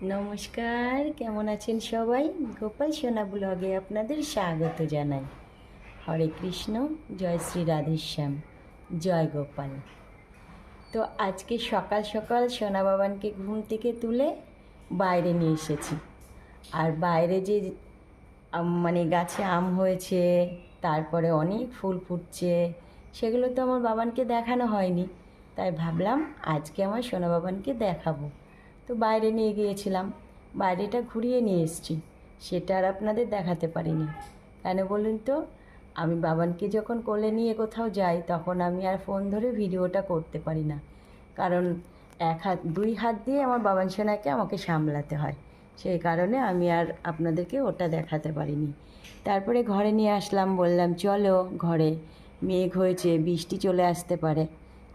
নমস্কার, কেমন আছেন সবাই? গোপাল সোনা ব্লগে আপনাদের স্বাগত জানাই। হরে কৃষ্ণ, জয় শ্রী রাধেশ্যাম, জয় গোপাল। তো আজকে সকাল সকাল সোনা বাবানকে ঘুম থেকে তুলে বাইরে নিয়ে এসেছি। আর বাইরে যে মানে গাছে আম হয়েছে, তারপরে অনেক ফুল ফুটছে, সেগুলো তো আমার বাবানকে দেখানো হয়নি। তাই ভাবলাম আজকে আমার সোনা বাবানকে দেখাবো। তো বাইরে নিয়ে গিয়েছিলাম, বাইরেটা ঘুরিয়ে নিয়ে এসেছি, সেটা আর আপনাদের দেখাতে পারিনি। কেন বলুন তো? আমি বাবানকে যখন কোলে নিয়ে কোথাও যাই তখন আমি আর ফোন ধরে ভিডিওটা করতে পারি না, কারণ দুই হাত দিয়ে আমার বাবান সোনাকে আমাকে সামলাতে হয়। সেই কারণে আমি আর আপনাদেরকে ওটা দেখাতে পারিনি। তারপরে ঘরে নিয়ে আসলাম, বললাম চলো ঘরে, মেঘ হয়েছে, বৃষ্টি চলে আসতে পারে।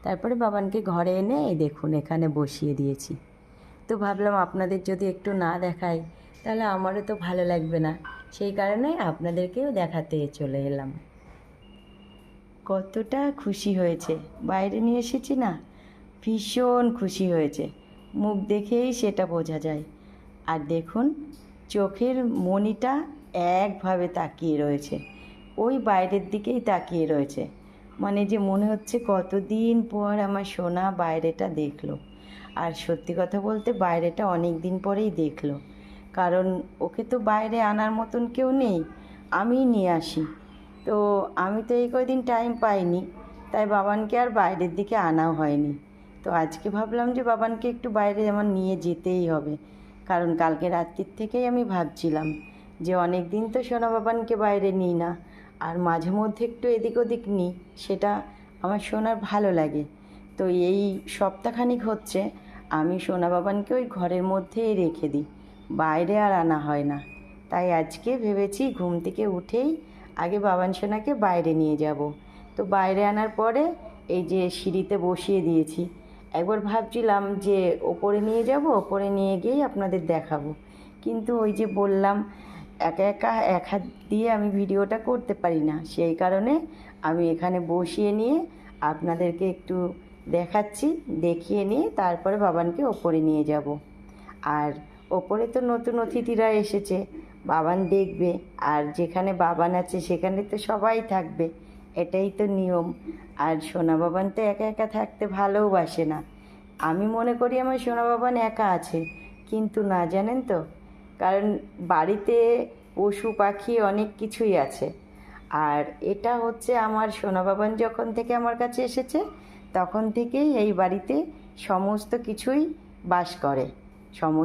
তারপরে বাবানকে ঘরে এনে এই দেখুন এখানে বসিয়ে দিয়েছি। তো ভাবলাম আপনাদের যদি একটু না দেখাই তাহলে আমারও তো ভালো লাগবে না, সেই কারণে আপনাদেরকেও দেখাতে চলে এলাম। কতটা খুশি হয়েছে, বাইরে নিয়ে এসেছি না, ভীষণ খুশি হয়েছে, মুখ দেখেই সেটা বোঝা যায়। আর দেখুন চোখের মণিটা একভাবে তাকিয়ে রয়েছে, ওই বাইরের দিকেই তাকিয়ে রয়েছে, মানে যে মনে হচ্ছে কতদিন পর আমার সোনা বাইরেটা দেখলো। আর সত্যি কথা বলতে বাইরেটা অনেক দিন পরেই দেখলো, কারণ ওকে তো বাইরে আনার মতন কেউ নেই, আমিই নিয়ে আসি। তো আমি তো এই কয়দিন টাইম পাইনি, তাই বাবানকে আর বাইরের দিকে আনাও হয়নি। তো আজকে ভাবলাম যে বাবানকে একটু বাইরে আমার নিয়ে যেতেই হবে, কারণ কালকে রাত্রির থেকেই আমি ভাবছিলাম যে অনেক দিন তো সোনা বাবানকে বাইরে নিই না, আর মাঝে মধ্যে একটু এদিক ওদিক নিই, সেটা আমার সোনার ভালো লাগে। তো এই সপ্তাহখানিক হচ্ছে আমি সোনা বাবানকে ওই ঘরের মধ্যেই রেখে দিই, বাইরে আর আনা হয় না। তাই আজকে ভেবেছি ঘুম থেকে উঠেই আগে বাবান সোনাকে বাইরে নিয়ে যাব। তো বাইরে আনার পরে এই যে সিঁড়িতে বসিয়ে দিয়েছি। একবার ভাবছিলাম যে ওপরে নিয়ে যাব, ওপরে নিয়ে গিয়েই আপনাদের দেখাবো, কিন্তু ওই যে বললাম একা একা এক হাত দিয়ে আমি ভিডিওটা করতে পারি না, সেই কারণে আমি এখানে বসিয়ে নিয়ে আপনাদেরকে একটু দেখাচ্ছি, দেখিয়ে নিয়ে তারপরে বাবানকে ওপরে নিয়ে যাব। আর ওপরে তো নতুন অতিথিরা এসেছে, বাবান দেখবে, আর যেখানে বাবান আছে সেখানে তো সবাই থাকবে, এটাই তো নিয়ম। আর সোনা বাবান তো একা একা থাকতে ভালোবাসে না। আমি মনে করি আমার সোনা বাবান একা আছে, কিন্তু না, জানেন তো, কারণ বাড়িতে পশু পাখি অনেক কিছুই আছে। আর এটা হচ্ছে আমার সোনা বাবান যখন থেকে আমার কাছে এসেছে তখন থেকেই এই বাড়িতে সমস্ত কিছুই বাস করে, সমস্ত